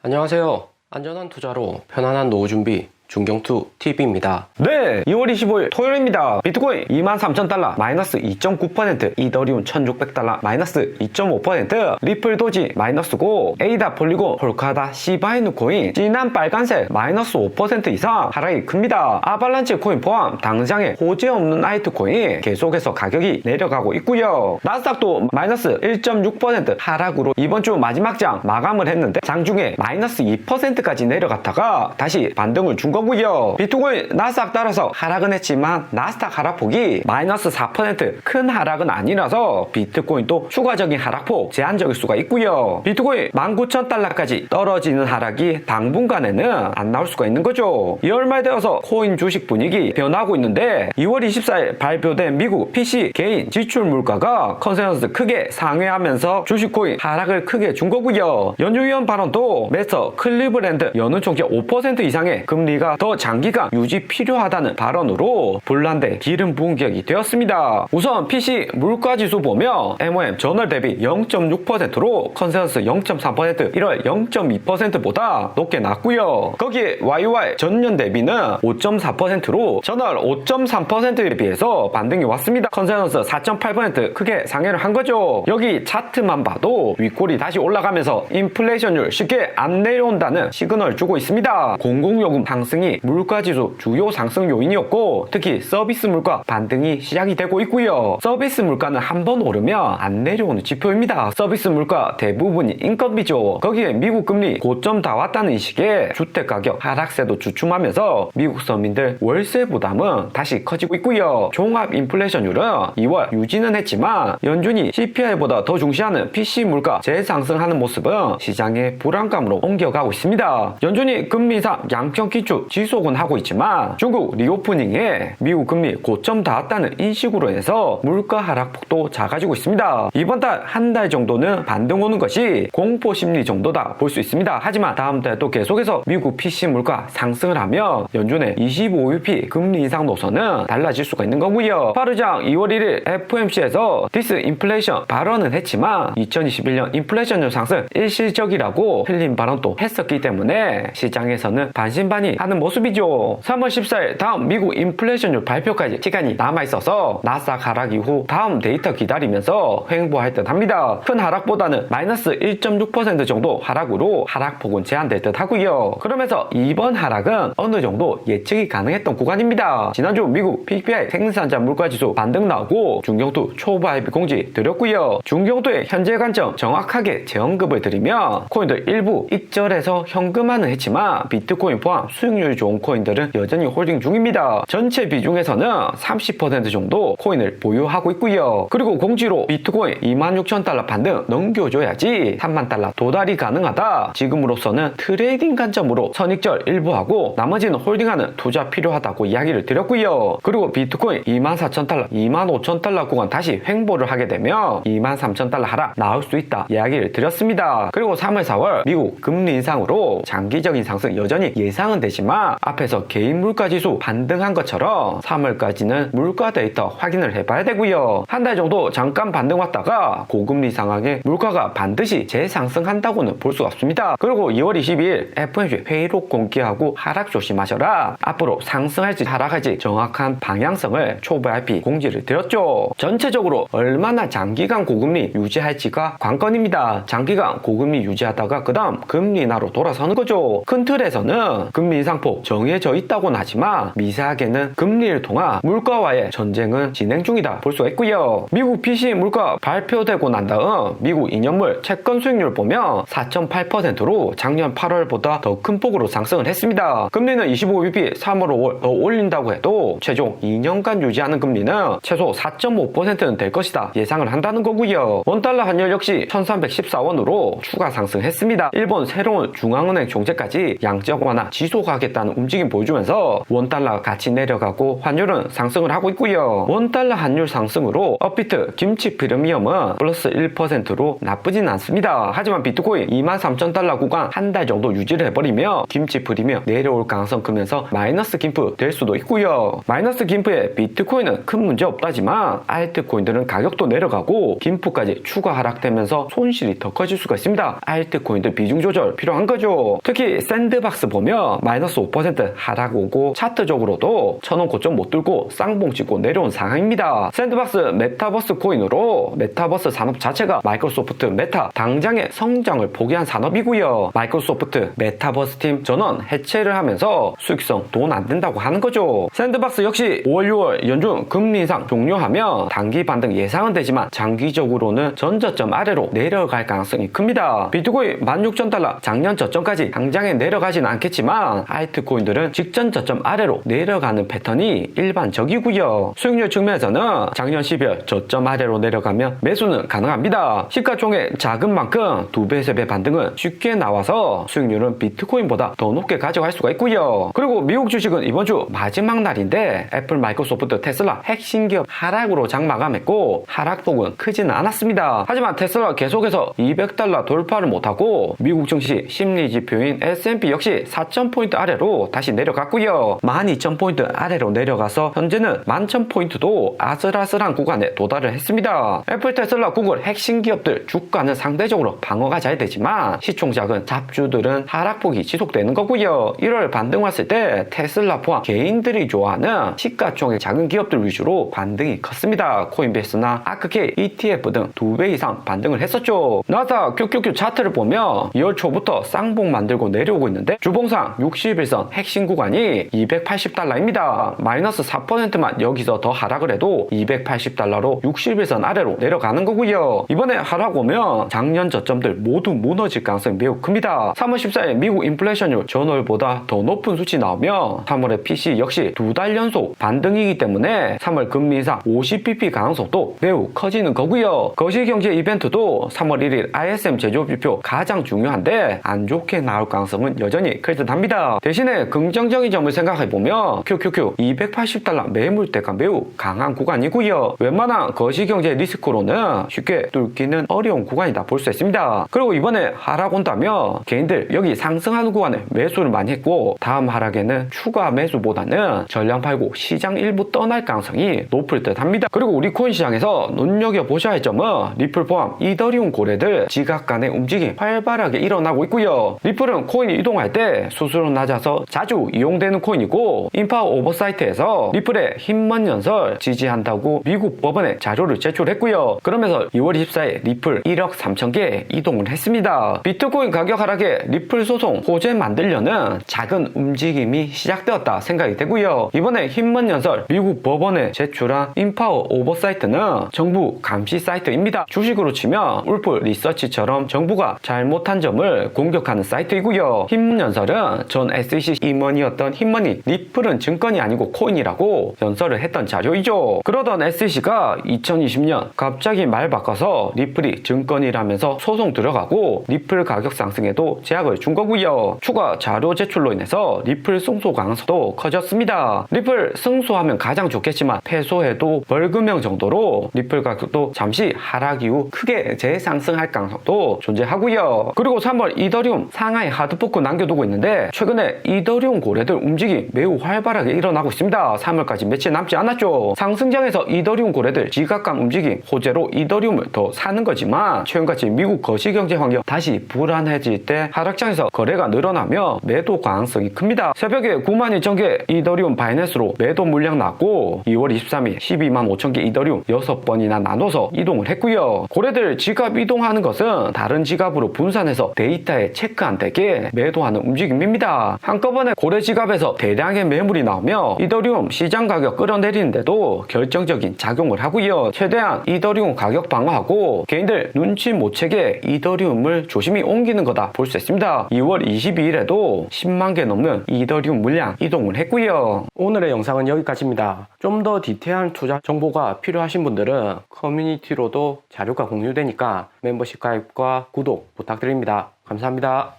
안녕하세요. 안전한 투자로 편안한 노후 준비 중경투 TV입니다. 네, 2월 25일 토요일입니다. 비트코인 23,000달러 마이너스 2.9%, 이더리움 1,600달러 마이너스 2.5%, 리플 도지 마이너스고, 에이다 폴리곤, 폴카다, 시바이누 코인 진한 빨간색 마이너스 5% 이상 하락이 큽니다. 아발란치 코인 포함 당장에 호재 없는 알트코인 계속해서 가격이 내려가고 있고요. 나스닥도 마이너스 1.6% 하락으로 이번 주 마지막 장 마감을 했는데 장중에 마이너스 2%까지 내려갔다가 다시 반등을 준 거고요. 비트코인 나스닥 따라서 하락은 했지만 나스닥 하락폭이 마이너스 4% 큰 하락은 아니라서 비트코인도 추가적인 하락폭 제한적일 수가 있고요. 비트코인 19,000달러까지 떨어지는 하락이 당분간에는 안 나올 수가 있는 거죠. 2월 말 되어서 코인 주식 분위기 변하고 있는데 2월 24일 발표된 미국 PC 개인 지출 물가가 컨센서스 크게 상회하면서 주식 코인 하락을 크게 준 거고요. 연준위원 발언도 메서 클리브랜드 연은 총액 5% 이상의 금리가 더 장기간 유지 필요하다는 발언으로 불난데 기름 부은 격이 되었습니다. 우선 PC 물가지수 보면 MOM 전월 대비 0.6%로 컨센서스 0.3%, 1월 0.2%보다 높게 났고요. 거기에 YY 전년 대비는 5.4%로 전월 5.3%에 비해서 반등이 왔습니다. 컨센서스 4.8% 크게 상회를 한 거죠. 여기 차트만 봐도 윗골이 다시 올라가면서 인플레이션율 쉽게 안 내려온다는 시그널을 주고 있습니다. 공공요금 상승이 물가지수 주요 상승 요인이었고, 특히 서비스 물가 반등이 시작이 되고 있고요. 서비스 물가는 한번 오르면 안 내려오는 지표입니다. 서비스 물가 대부분이 인건비죠. 거기에 미국 금리 고점 다 왔다는 인식에 주택가격 하락세도 주춤하면서 미국 서민들 월세 부담은 다시 커지고 있고요. 종합 인플레이션율은 2월 유지는 했지만 연준이 CPI보다 더 중시하는 PC 물가 재상승하는 모습은 시장의 불안감으로 옮겨가고 있습니다. 연준이 금리 인상 양평 기축 지속은 하고 있지만 중국 리오프닝에 미국 금리 고점 닿았다는 인식으로 해서 물가 하락폭도 작아지고 있습니다. 이번 달 한 달 정도는 반등 오는 것이 공포 심리 정도다 볼 수 있습니다. 하지만 다음 달 또 계속해서 미국 PC 물가 상승을 하면 연준의 25bp 금리 인상 노선은 달라질 수가 있는 거고요. 파르장 2월 1일 FOMC에서 디스인플레이션 발언은 했지만 2021년 인플레이션율 상승 일시적이라고 틀린 발언도 했었기 때문에 시장에서는 반신반의 하는 모습이죠. 3월 14일 다음 미국 인플레이션율 발표까지 시간이 남아있어서 나스닥 하락 이후 다음 데이터 기다리면서 횡보할 듯 합니다. 큰 하락보다는 마이너스 1.6% 정도 하락으로 하락폭은 제한될 듯 하고요. 그러면서 이번 하락은 어느 정도 예측이 가능했던 구간입니다. 지난주 미국 PPI 생산자 물가지수 반등 나오고 중경투 초보 IB 공지 드렸고요. 중경투의 현재 관점 정확하게 재언급을 드리면 코인들 일부 익절해서 현금화는 했지만 비트코인 포함 수익률이 좋은 코인들은 여전히 홀딩 중입니다. 전체 비중에서는 30% 정도 코인을 보유하고 있고요. 그리고 공지로 비트코인 26,000달러 반등 넘겨줘야지 3만 달러 도달이 가능하다. 지금으로서는 트레이딩 관점으로 선익절 일부 하고 나머지는 홀딩하는 투자 필요하다고 이야기를 드렸고요. 그리고 비트코인 24,000달러, 25,000달러 구간 다시 횡보를 하게 되면 23,000달러 하락 나올 수 있다 이야기를 드렸습니다. 그리고 3월, 4월 미국 금리 인상으로 장기적인 상승 여전히 예상은 되지만 앞에서 개인 물가지수 반등한 것처럼 3월까지는 물가 데이터 확인을 해봐야 되고요. 한 달 정도 잠깐 반등 왔다가 고금리 상황에 물가가 반드시 재상승한다고는 볼 수가 없습니다. 그리고 2월 22일 FOMC 회의록 공개하고 하락 조심하셔라. 앞으로 상승할지 하락할지 정확한 방향성을 초보 IP 공지를 드렸죠. 전체적으로 얼마나 장기간 고금리 유지할지가 관건입니다. 장기간 고금리 유지하다가 그 다음 금리 인하로 돌아서는 거죠. 큰 틀에서는 금리 인상폭 정해져 있다고는 하지만 미세하게는 금리를 통한 물가와의 전쟁은 진행 중이다 볼 수가 있고요. 미국 PC 물가 발표되고 난 다음 미국 2년물 채권 수익률 보면 4.8%로 작년 8월보다 더 큰 폭으로 상승을 했습니다. 금리는 25bp 3월 5월 더 올린다고 해도 최종 2년간 유지하는 금리는 최소 4.5%는 될 것이다 예상을 한다는 거고요. 원달러 환율 역시 1314원으로 추가 상승했습니다. 일본 새로운 중앙은행 총재까지 양적 완화 지속 하겠다 하겠다는 움직임 보여주면서 원달러 같이 내려가고 환율은 상승을 하고 있고요. 원달러 환율 상승으로 업비트 김치 프리미엄은 플러스 1%로 나쁘진 않습니다. 하지만 비트코인 23,000달러 구간 한 달 정도 유지를 해버리며 김치 프리미엄 내려올 가능성 크면서 마이너스 김프 될 수도 있고요. 마이너스 김프에 비트코인은 큰 문제 없다지만 알트코인들은 가격도 내려가고 김프까지 추가 하락되면서 손실이 더 커질 수가 있습니다. 알트코인들 비중 조절 필요한 거죠. 특히 샌드박스 보면 마이너스 5% 하락 오고 차트적으로도 1000원 고점 못 뚫고 쌍봉 찍고 내려온 상황입니다. 샌드박스 메타버스 코인으로 메타버스 산업 자체가 마이크로소프트 메타 당장의 성장을 포기한 산업이고요. 마이크로소프트 메타버스 팀 전원 해체를 하면서 수익성 돈 안 된다고 하는 거죠. 샌드박스 역시 5월 6월 연중 금리 인상 종료하면 단기 반등 예상은 되지만 장기적으로는 전 저점 아래로 내려갈 가능성이 큽니다. 비트코인 16,000달러 작년 저점까지 당장에 내려가진 않겠지만 알트코인들은 직전 저점 아래로 내려가는 패턴이 일반적이고요. 수익률 측면에서는 작년 12월 저점 아래로 내려가면 매수는 가능합니다. 시가총액 작은 만큼 2배, 3배 반등은 쉽게 나와서 수익률은 비트코인보다 더 높게 가져갈 수가 있고요. 그리고 미국 주식은 이번 주 마지막 날인데 애플, 마이크로소프트, 테슬라 핵심 기업 하락으로 장마감했고 하락폭은 크지는 않았습니다. 하지만 테슬라 계속해서 200달러 돌파를 못하고 미국 증시 심리 지표인 S&P 역시 4,000포인트 아래로 다시 내려갔고요. 12,000포인트 아래로 내려가서 현재는 11,000포인트도 아슬아슬한 구간에 도달을 했습니다. 애플, 테슬라, 구글 핵심 기업들 주가는 상대적으로 방어가 잘 되지만 시총작은 잡주들은 하락폭이 지속되는 거고요. 1월 반등 왔을 때 테슬라 포함 개인들이 좋아하는 시가총액 작은 기업들 위주로 반등이 컸습니다. 코인베이스나 아크케이, ETF 등 2배 이상 반등을 했었죠. 나스닥 QQQ 차트를 보면 2월 초부터 쌍봉 만들고 내려오고 있는데 주봉상 61선 핵심 구간이 280달러입니다. 마이너스 4%만 여기서 더 하락을 해도 280달러로 61선 아래로 내려가는 거고요. 이번에 하락 오면 작년 저점들 모두 무너질 가능성이 매우 큽니다. 3월 14일 미국 인플레이션율 전월보다 더 높은 수치 나오면 3월에 PC 역시 2달 연속 반등이기 때문에 3월 금리 인상 50bp 가능성도 매우 커지는 거고요. 거시경제 이벤트도 3월 1일 ISM 제조업지표 가장 중요한데 안 좋게 나올 가능성은 여전히 클 듯합니다. 대신에 긍정적인 점을 생각해보면 QQQ 280달러 매물대가 매우 강한 구간이고요. 웬만한 거시경제 리스크로는 쉽게 뚫기는 어려운 구간이다 볼 수 있습니다. 그리고 이번에 하락 온다면 개인들 여기 상승하는 구간에 매수를 많이 했고 다음 하락에는 추가 매수보다는 전량 팔고 시장 일부 떠날 가능성이 높을 듯 합니다. 그리고 우리 코인 시장에서 눈여겨보셔야 할 점은 리플 포함 이더리움 고래들 지각간의 움직임 활발하게 일어나고 있고요. 리플은 코인이 이동할 때 수수료 낮아서 자주 이용되는 코인이고 인파워 오버사이트에서 리플의 힘먼 연설 지지한다고 미국 법원에 자료를 제출했고요. 그러면서 2월 24일 리플 1억 3천개 이동을 했습니다. 비트코인 가격 하락에 리플 소송 호재 만들려는 작은 움직임이 시작되었다 생각이 되고요. 이번에 힘먼 연설 미국 법원에 제출한 인파워 오버사이트는 정부 감시 사이트입니다. 주식으로 치면 울프 리서치처럼 정부가 잘못한 점을 공격하는 사이트이고요. 힘먼 연설은 전 SEC 임원이었던 힘먼이 리플은 증권이 아니고 코인이라고 연설을 했던 자료이죠. 그러던 SEC가 2020년 갑자기 말 바꿔서 리플이 증권이라면서 소송 들어가고 리플 가격 상승에도 제약을 준 거고요. 추가 자료 제출로 인해서 리플 승소 가능성도 커졌습니다. 리플 승소하면 가장 좋겠지만 패소해도 벌금형 정도로 리플 가격도 잠시 하락 이후 크게 재상승할 가능성도 존재하고요. 그리고 3월 이더리움 상하이 하드포크 남겨두고 있는데 최근에 이더리움 고래들 움직임 매우 활발하게 일어나고 있습니다. 3월까지 며칠 남지 않았죠. 상승장에서 이더리움 고래들 지각감 움직임 호재로 이더리움을 더 사는 거지만 최근같이 미국 거시경제 환경 다시 불안해질 때 하락장에서 거래가 늘어나며 매도 가능성이 큽니다. 새벽에 91,000개 이더리움 바이낸스로 매도 물량 났고 2월 23일 125,000개 이더리움 6번이나 나눠서 이동을 했고요. 고래들 지갑 이동하는 것은 다른 지갑으로 분산해서 데이터에 체크 안 되게 매도하는 움직임입니다. 한꺼번에 고래 지갑에서 대량의 매물이 나오며 이더리움 시장 가격 끌어내리는데도 결정적인 작용을 하고요. 최대한 이더리움 가격 방어하고 개인들 눈치 못 채게 이더리움을 조심히 옮기는 거다 볼 수 있습니다. 2월 22일에도 10만 개 넘는 이더리움 물량 이동을 했고요. 오늘의 영상은 여기까지입니다. 좀 더 디테일한 투자 정보가 필요하신 분들은 커뮤니티로도 자료가 공유되니까 멤버십 가입과 구독 부탁드립니다. 감사합니다.